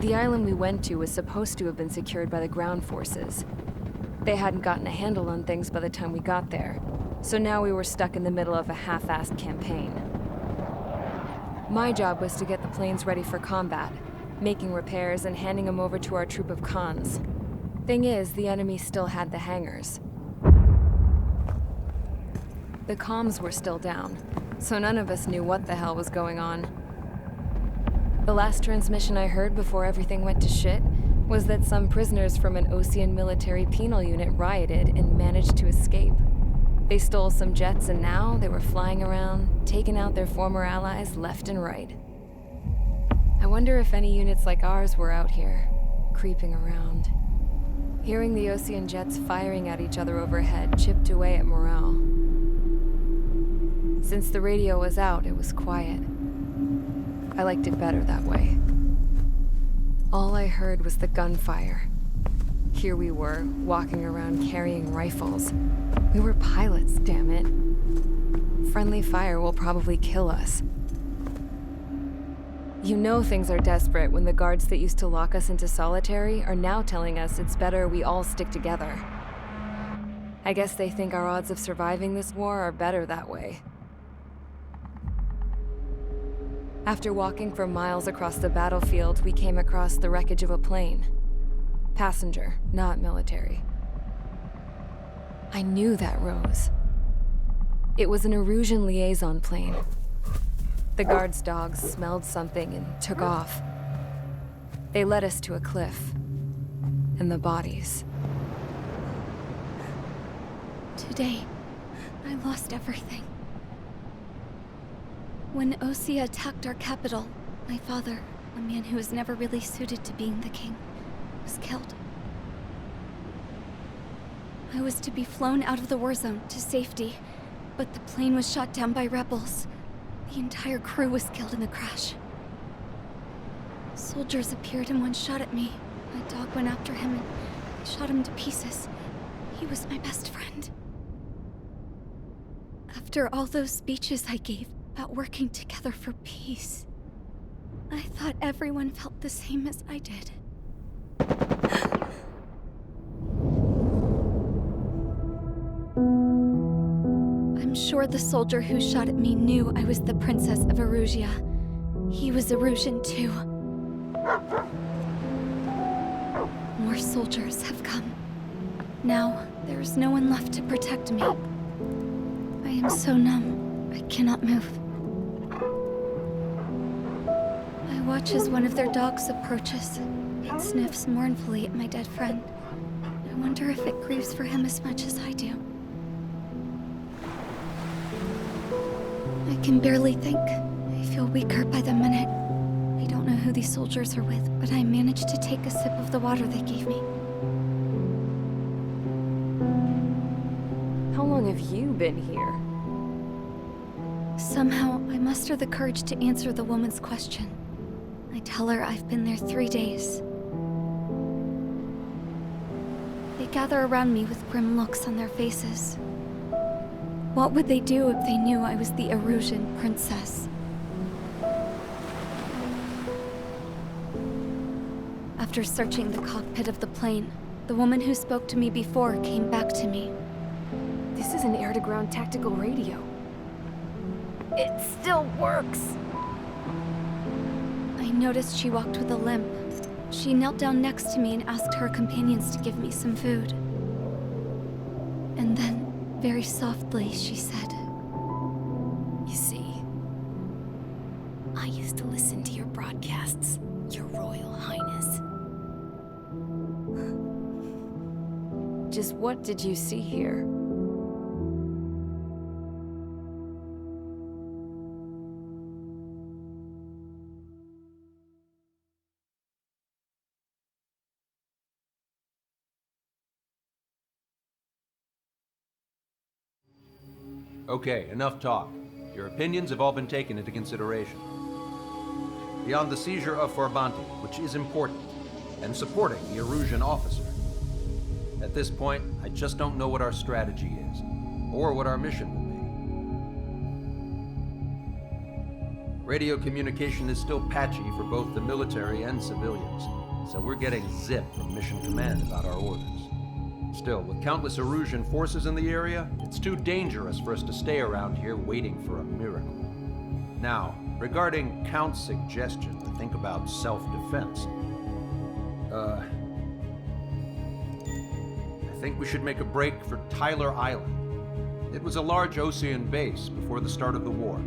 The island we went to was supposed to have been secured by the ground forces. They hadn't gotten a handle on things by the time we got there, so now we were stuck in the middle of a half-assed campaign. My job was to get the planes ready for combat, making repairs and handing them over to our troop of cons. Thing is, the enemy still had the hangars. The comms were still down, so none of us knew what the hell was going on. The last transmission I heard before everything went to shit was that some prisoners from an Osean military penal unit rioted and managed to escape. They stole some jets and now they were flying around, taking out their former allies left and right. I wonder if any units like ours were out here, creeping around. Hearing the Osean jets firing at each other overhead chipped away at morale. Since the radio was out, it was quiet. I liked it better that way. All I heard was the gunfire. Here we were, walking around carrying rifles. We were pilots, damn it. Friendly fire will probably kill us. You know things are desperate when the guards that used to lock us into solitary are now telling us it's better we all stick together. I guess they think our odds of surviving this war are better that way. After walking for miles across the battlefield, we came across the wreckage of a plane. Passenger, not military. I knew that rose. It was an Erusian liaison plane. The guards' dogs smelled something and took off. They led us to a cliff. And the bodies. Today, I lost everything. When Osea attacked our capital, my father, a man who was never really suited to being the king, was killed. I was to be flown out of the war zone to safety, but the plane was shot down by rebels. The entire crew was killed in the crash. Soldiers appeared and one shot at me. My dog went after him and shot him to pieces. He was my best friend. After all those speeches I gave about working together for peace, I thought everyone felt the same as I did. I'm sure the soldier who shot at me knew I was the Princess of Erusia. He was Erusian too. More soldiers have come. Now, there is no one left to protect me. I am so numb, I cannot move. I watch as one of their dogs approaches. It sniffs mournfully at my dead friend. I wonder if it grieves for him as much as I do. I can barely think. I feel weaker by the minute. I don't know who these soldiers are with, but I managed to take a sip of the water they gave me. How long have you been here? Somehow, I muster the courage to answer the woman's question. I tell her I've been there 3 days. They gather around me with grim looks on their faces. What would they do if they knew I was the Erusian princess? After searching the cockpit of the plane, the woman who spoke to me before came back to me. This is an air-to-ground tactical radio. It still works! I noticed she walked with a limp. She knelt down next to me and asked her companions to give me some food. And then, very softly, she said, "You see, I used to listen to your broadcasts, Your Royal Highness." Just what did you see here? Okay, enough talk. Your opinions have all been taken into consideration. Beyond the seizure of Forbanti, which is important, and supporting the Erusian officer, at this point, I just don't know what our strategy is, or what our mission will be. Radio communication is still patchy for both the military and civilians, so we're getting zip from Mission Command about our orders. Still, with countless Erusian forces in the area, it's too dangerous for us to stay around here waiting for a miracle. Now, regarding Count's suggestion to think about self-defense, I think we should make a break for Tyler Island. It was a large Osean base before the start of the war.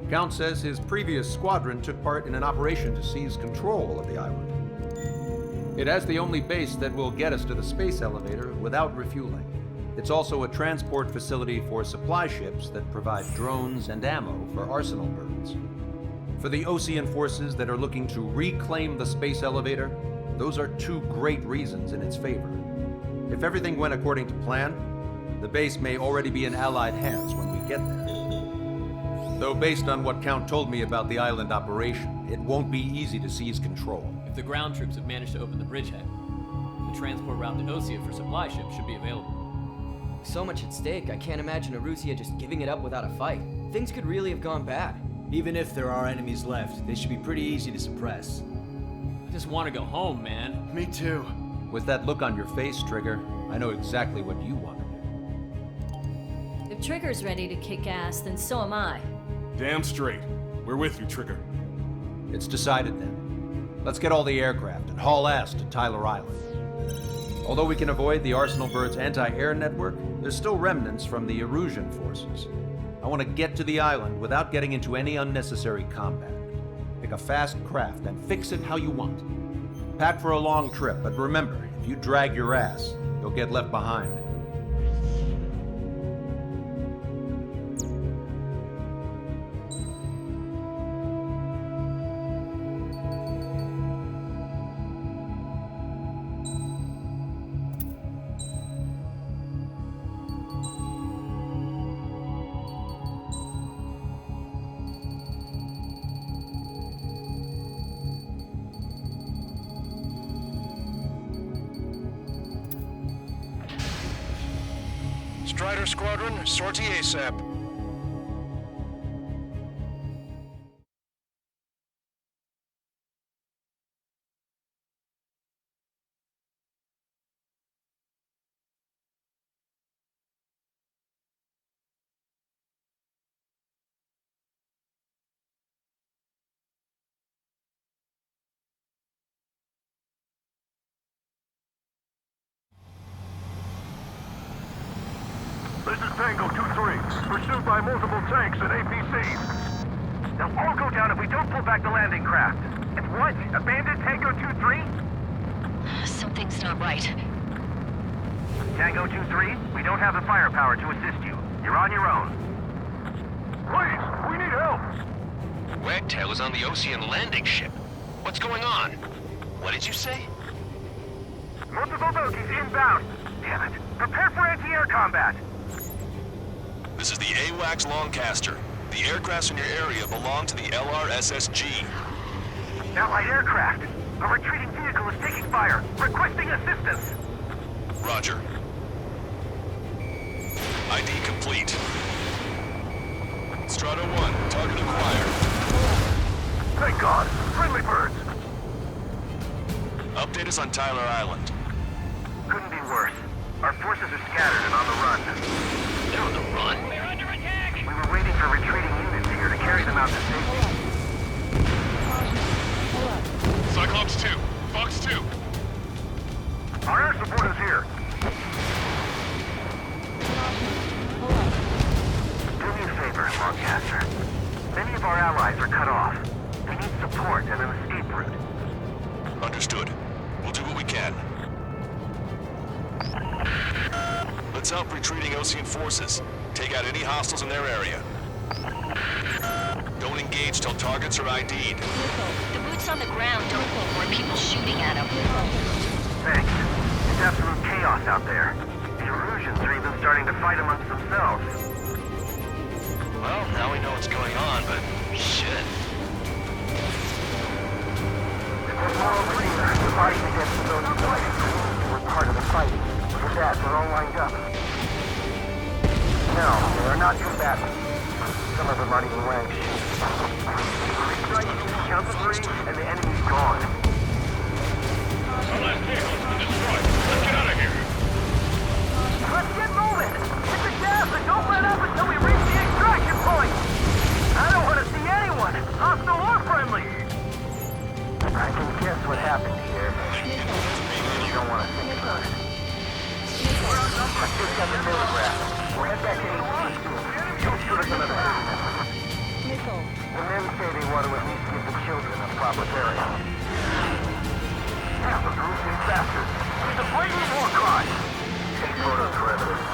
Count says his previous squadron took part in an operation to seize control of the island. It has the only base that will get us to the space elevator without refueling. It's also a transport facility for supply ships that provide drones and ammo for arsenal birds. For the Osean forces that are looking to reclaim the space elevator, those are two great reasons in its favor. If everything went according to plan, the base may already be in Allied hands when we get there. Though based on what Count told me about the island operation, it won't be easy to seize control. If the ground troops have managed to open the bridgehead, the transport route to Osea for supply ships should be available. So much at stake, I can't imagine Erusia just giving it up without a fight. Things could really have gone bad. Even if there are enemies left, they should be pretty easy to suppress. I just want to go home, man. Me too. With that look on your face, Trigger, I know exactly what you want to do. If Trigger's ready to kick ass, then so am I. Damn straight. We're with you, Trigger. It's decided then. Let's get all the aircraft and haul ass to Tyler Island. Although we can avoid the Arsenal Bird's anti-air network, there's still remnants from the Erusian forces. I want to get to the island without getting into any unnecessary combat. Pick a fast craft and fix it how you want. Pack for a long trip, but remember, if you drag your ass, you'll get left behind. Strider Squadron, sortie ASAP. This is Tango 2-3, pursued by multiple tanks and APCs. They'll all go down if we don't pull back the landing craft. If what? Abandon Tango 2-3? Something's not right. Tango 2-3, we don't have the firepower to assist you. You're on your own. Please, we need help. Wagtail is on the Osean landing ship. What's going on? What did you say? Multiple bogies inbound. Damn it. Prepare for anti-air combat. This is the AWACS Longcaster. The aircrafts in your area belong to the LRSSG. Allied aircraft. A retreating vehicle is taking fire. Requesting assistance. Roger. ID complete. Strata 1, target acquired. Thank God. Friendly birds. Update us on Tyler Island. Couldn't be worse. Our forces are scattered and on the run. They're on the run? We're under attack! We were waiting for retreating units here to carry them out to safety. Cyclops 2, Fox 2. Our air support is here. Do me a favor, Longcaster. Many of our allies are cut off. We need support and an escape route. Understood. We'll do what we can. Let's help retreating Osean forces. Take out any hostiles in their area. Don't engage till targets are ID'd. The boots on the ground don't look more people shooting at them. Thanks. It's absolute chaos out there. The Erusians are even starting to fight amongst themselves. Well, now we know what's going on, but shit. There's more over here. We're fighting against those boys. We're part of the fight. For that, we're all lined up. No, they are not combatants. Some of them aren't even wearing shoes. Strike, count to 3, and the enemy's gone. Our last vehicle's been destroyed. Let's get out of here. Let's get moving! Hit the gas and don't let up until we reach the extraction point! I don't want to see anyone, hostile or friendly! I can guess what happened here. You don't want to think about it. I just got the photograph. We'll head back to AT. Don't shoot us another business. The men say they want to at least give the children a proper burial. Yeah, those Russian bastards. It's a blatant war crime. Take photos for evidence.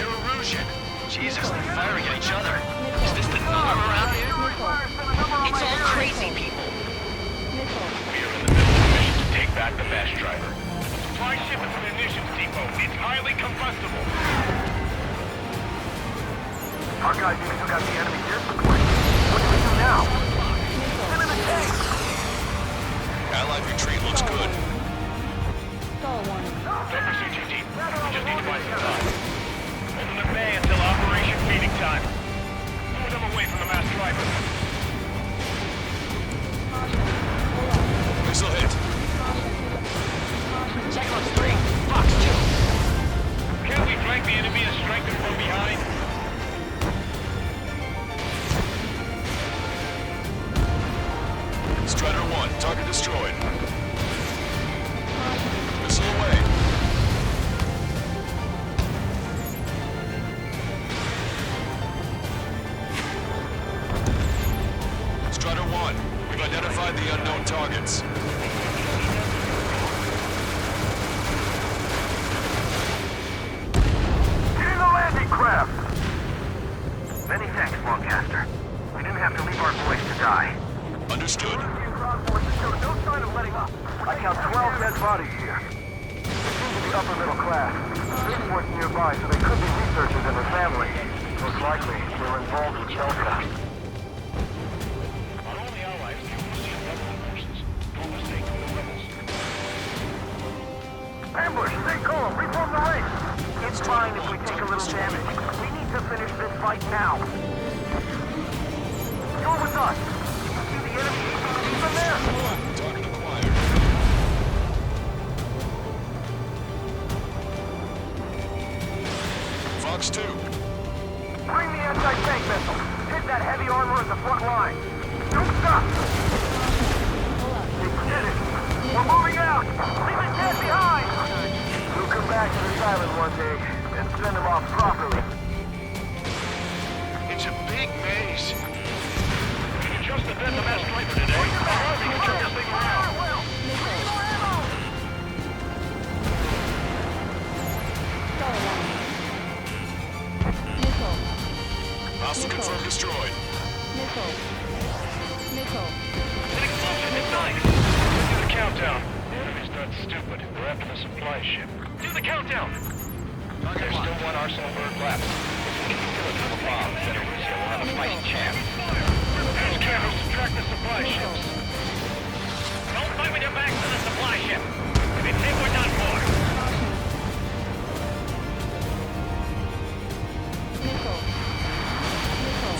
Erosion. Jesus, they're firing at each other. Is this the norm around here? It's all crazy people. We are in the middle of a mission to take back the mass driver. The supply ship is a munitions depot. It's highly combustible. Our guys even took out the enemy air support. What do we do now? Send in the tank! Allied retreat looks good. Don't pursue too deep. We just need to buy some time. Holding them bay until Operation Feeding Time. Move them away from the mass driver. Missile hit. Cyclops 3, Fox 2. Can't we flank the enemy and strike them from behind? Strider 1, target destroyed. Missile away. Strider 1, we've identified the unknown targets. Get in the landing craft! Many thanks, Lancaster. We didn't have to leave our boys to die. Understood. No sign of letting up. I count 12 dead bodies here. They seem to be upper middle class. They're working nearby, so they could be researchers and their family. Most likely, they're involved with Delta. Our only allies are the Russian government forces. Don't mistake them, the rebels. Ambush! Stay calm! Reform the ranks! It's fine if we take a little damage. We need to finish this fight now. Go with us! See the enemy from there! Target acquired. Fox 2. Bring the anti-tank missile! Hit that heavy armor at the front line! Don't stop! We did it! We're moving out! Leave the dead behind! We'll come back to this island one day and send them off properly. It's a big maze. We can just defend the mass driver today. Tomorrow we can turn this thing around. Hostile confirmed destroyed. An explosion at night. Do the countdown. The enemy's not stupid. We're after the supply ship. Do the countdown. There's still one Arsenal bird left. If we can kill it with a bomb, then Russia will have a fighting chance. Use cameras to track the supply ships. Don't fight with your backs to the supply ship. If it's hit, we're done for.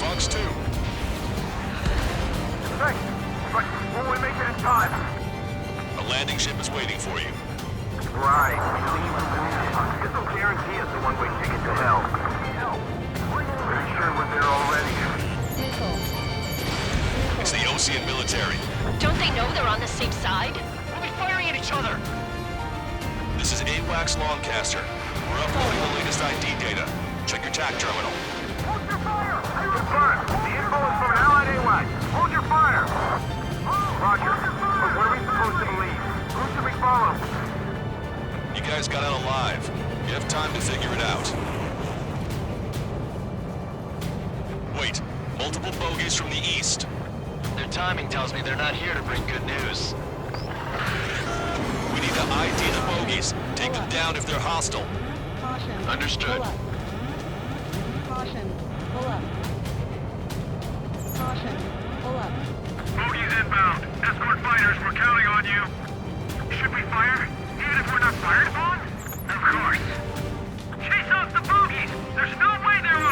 Fox 2. Thanks, but will we make it in time? A landing ship is waiting for you. Right. There's no guarantee it's a one-way ticket to hell. Pretty sure we're there already. It's the Ocean military. Don't they know they're on the same side? We'll be firing at each other. This is AWACS Lancaster. We're uploading the latest ID data. Check your TAC terminal. Hold your fire! Confirm. The info is from an allied AWACS. Hold your fire! Roger. But what are we supposed to believe? Who should we follow? You guys got out alive. You have time to figure it out. Wait. Multiple bogeys from the east. Their timing tells me they're not here to bring good news. We need to ID the bogeys. Take them down if they're hostile. Understood. Bogies inbound. Escort fighters, we're counting on you. Should we fire? Even if we're not fired upon? Of course. Chase off the bogies! There's no way they're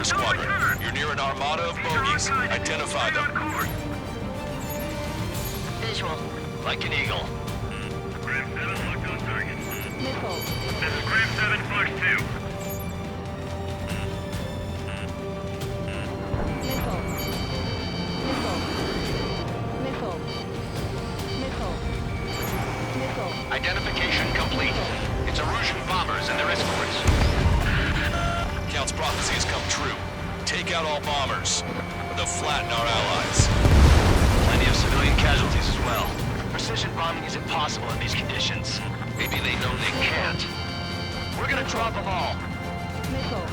Tiger Squadron. You're near an armada of bogies. Identify them. Visual. Like an eagle. Graham 7, locked on target. Missile. This is Graham 7, Fox 2. Missile. Missile. Missile. Missile. Missile. Identification complete. It's Erusian bombers and their escorts. Count's prophecy has come true. Take out all bombers. They'll flatten our allies. Plenty of civilian casualties as well. Precision bombing is impossible in these conditions. Maybe they know they can't. We're gonna drop them all. Missile.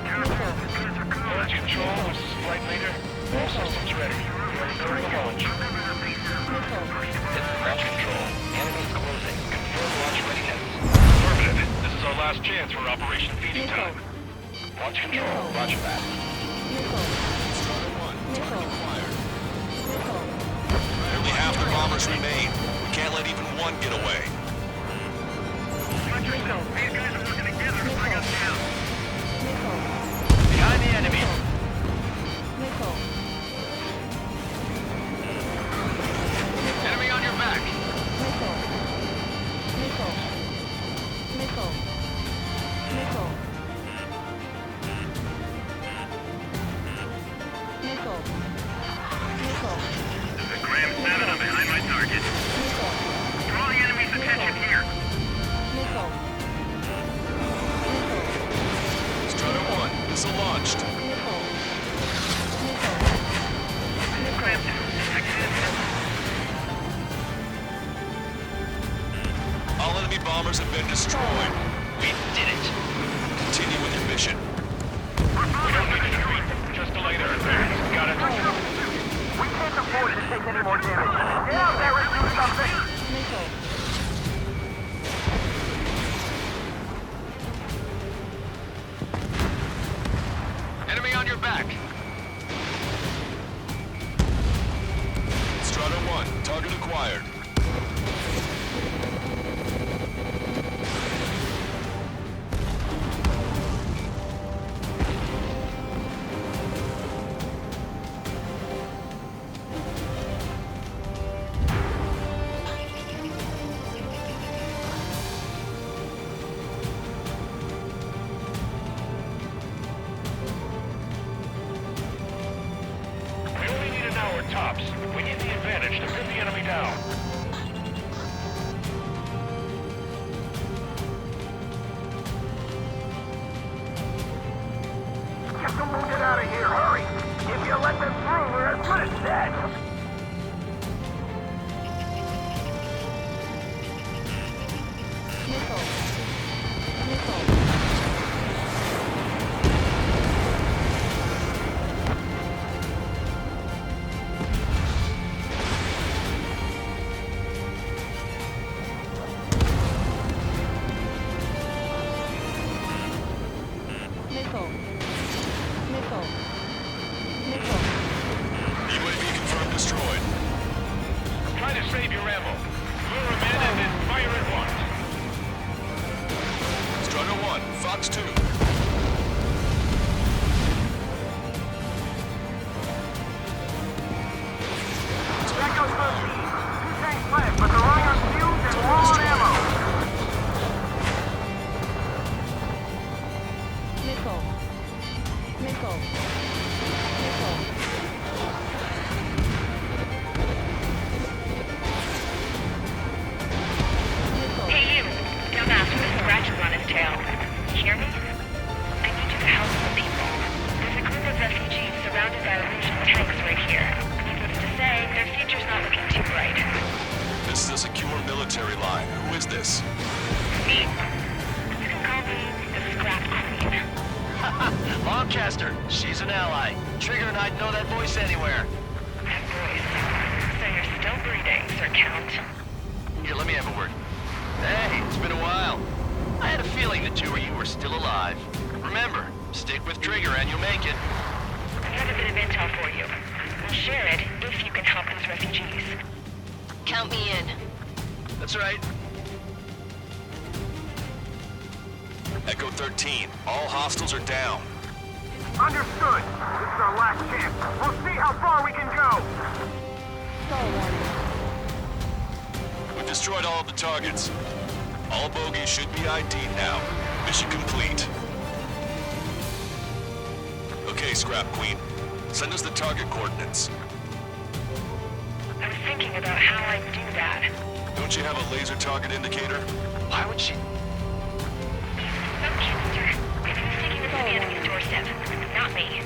Launch control, this is flight leader. All systems ready. Ready for launch. This is launch control. Enemy closing. Confirm launch readiness. Affirmative. This is our last chance for Operation Feeding Time. Launch control. Roger that. Only half the bombers remain. We can't let even one get away. Watch yourself. These guys are working together to bring us down. Behind the enemy. Missile. Enemy on your back. Missile. Missile. Missile. Missile. Missile. Missile. This is Graham 7. I'm behind my target. Missile. Draw the enemy's attention here. Missile. Missile. Strider 1, missile launched. Missile. Missile. Graham 2. All enemy bombers have been destroyed. We did it. Continue with your mission. We don't need to retreat. Just delay their advance. Got it? We can't afford to take any more damage. Get out there and do something! Missile. Enemy on your back. Strider 1, target acquired. We only need an hour tops. We need the advantage to pin the enemy down. Get the wounded out of here, hurry! If you let them through, we're as good as dead! Missile. Missile. Missile. Missile. Missile. UAV confirmed destroyed. Try to save your ammo. Lure them in and then fire at once. Strider 1, Fox 2. Echo 13. Two tanks left, but they're running on fumes and low on ammo. Missile. Missile. Missile. Missile. Hey you, dumbass with scratches on his tail. Hear me? I need you to help some people. There's a group of refugees surrounded by Erusian tanks right here. Needless to say, their future's not looking too bright. This is a secure military line. Who is this? Me. You can call me the Scrap Queen. Lancaster. She's an ally. Trigger and I'd know that voice anywhere. That voice. So you're still breathing, Sir Count. Here, let me have a word. Hey, it's been a while. I had a feeling the two of you were still alive. Remember, stick with Trigger and you'll make it. I have a bit of intel for you. We'll share it if you can help those refugees. Count me in. That's right. Echo 13, all hostiles are down. Understood. This is our last chance. We'll see how far we can go. We've destroyed all of the targets. All bogies should be ID'd now. Mission complete. Okay, Scrap Queen. Send us the target coordinates. I was thinking about how I'd do that. Don't you have a laser target indicator? Why would she... Some canister. If he was taking this to the enemy's doorstep, not me.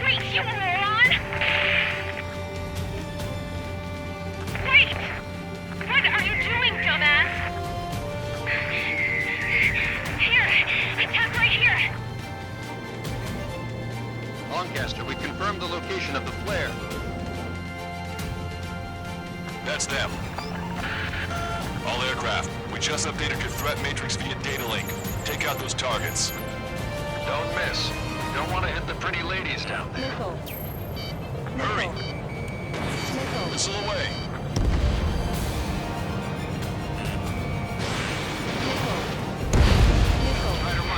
Wait, you moron! Wait! What are you doing, dumbass? Here! Attack right here! Lancaster, we confirmed the location of the flare. That's them. All aircraft, we just updated your threat matrix via data link. Take out those targets. Don't miss. Don't want to hit the pretty ladies down there. Hurry! Missile away!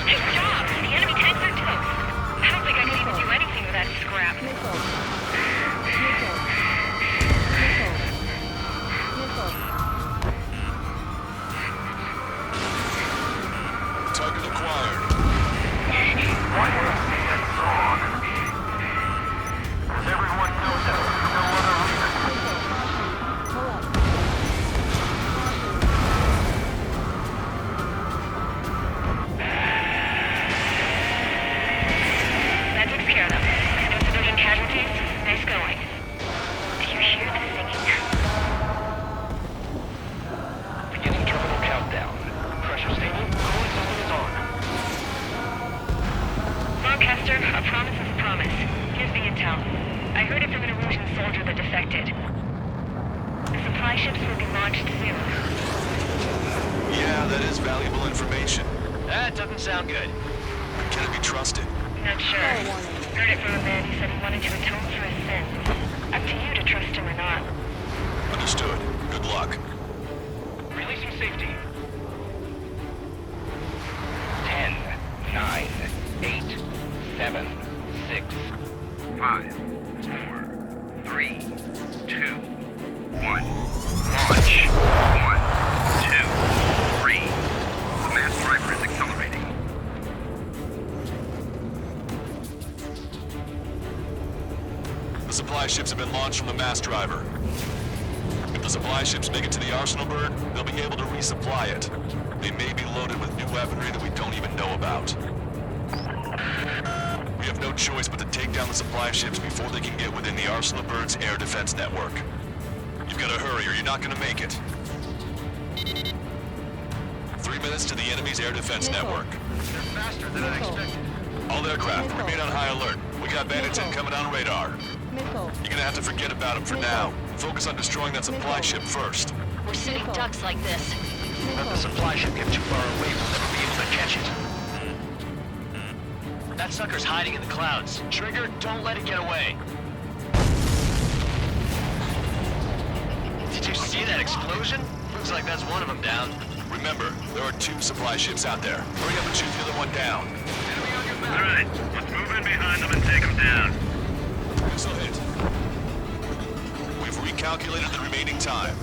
Hey, stop! The enemy tanks are toast. I don't think I could even do anything with that scrap. Target acquired. Why would I say that wrong? Does everyone know that there's no other reason? That takes care of them. No civilian casualties. Nice going. Do you hear the singing? Beginning terminal countdown. Pressure stable. Cooling system is on. Lancaster, a promise is a promise. Here's the intel. I heard it from an Erusian soldier that defected. The supply ships will be launched soon. Yeah, that is valuable information. That doesn't sound good. Can it be trusted? Not sure. Heard it from a man who said he wanted to atone for his sins. Up to you to trust him or not. Understood. Good luck. Releasing safety. 10, 9, 8, 7, 6, 5, 4, 3, 2, 1. Launch. 1, 2, 3. The mass driver is accelerating. The supply ships have been launched from the mass driver. If the supply ships make it to the Arsenal bird, they'll be able to resupply it. They may be loaded with new weaponry that we don't even know about. We have no choice but to take down the supply ships before they can get within the Arsenal bird's air defense network. You've got to hurry or you're not going to make it. 3 minutes to the enemy's air defense network. They're faster than I expected. All aircraft, remain on high alert. We got bandits incoming on radar. You're gonna have to forget about them for now. Focus on destroying that supply ship first. We're sitting ducks like this. Let the supply ship get too far away, we'll never be able to catch it. That sucker's hiding in the clouds. Trigger, don't let it get away. Did you see that explosion? Looks like that's one of them down. Remember, there are 2 supply ships out there. Hurry up and shoot the other one down. All right, let's move in behind them and take them down. This'll hit. We've recalculated the remaining time.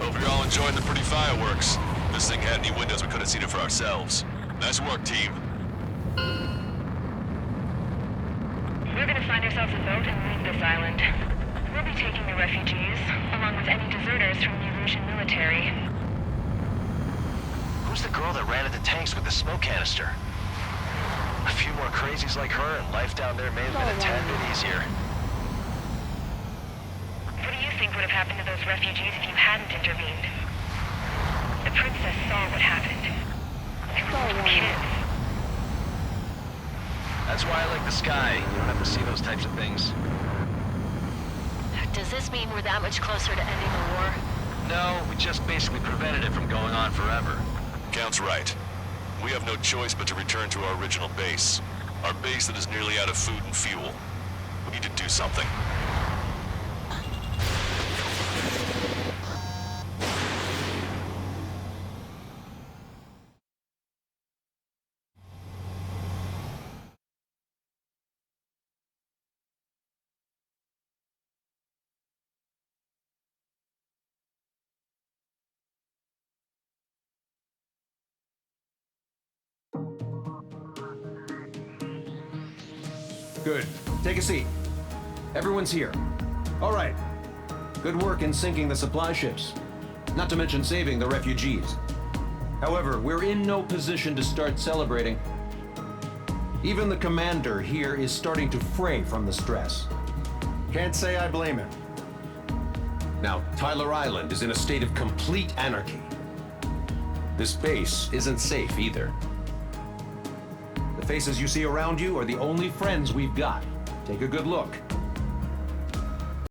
Hope you're all enjoying the pretty fireworks. This thing had any windows, we could have seen it for ourselves. Nice work, team. We're gonna find ourselves a boat and leave this island. We'll be taking the refugees, along with any deserters from the Erusian military. Who's the girl that ran at the tanks with the smoke canister? A few more crazies like her, and life down there may have been a tad bit easier. What do you think would have happened to those refugees if you hadn't intervened? The princess saw what happened. They were little kids. That's why I like the sky. You don't have to see those types of things. Does this mean we're that much closer to ending the war? No, we just basically prevented it from going on forever. Count's right. We have no choice but to return to our original base. Our base that is nearly out of food and fuel. We need to do something. Good. Take a seat. Everyone's here. All right. Good work in sinking the supply ships. Not to mention saving the refugees. However, we're in no position to start celebrating. Even the commander here is starting to fray from the stress. Can't say I blame him. Now, Tyler Island is in a state of complete anarchy. This base isn't safe either. The faces you see around you are the only friends we've got. Take a good look.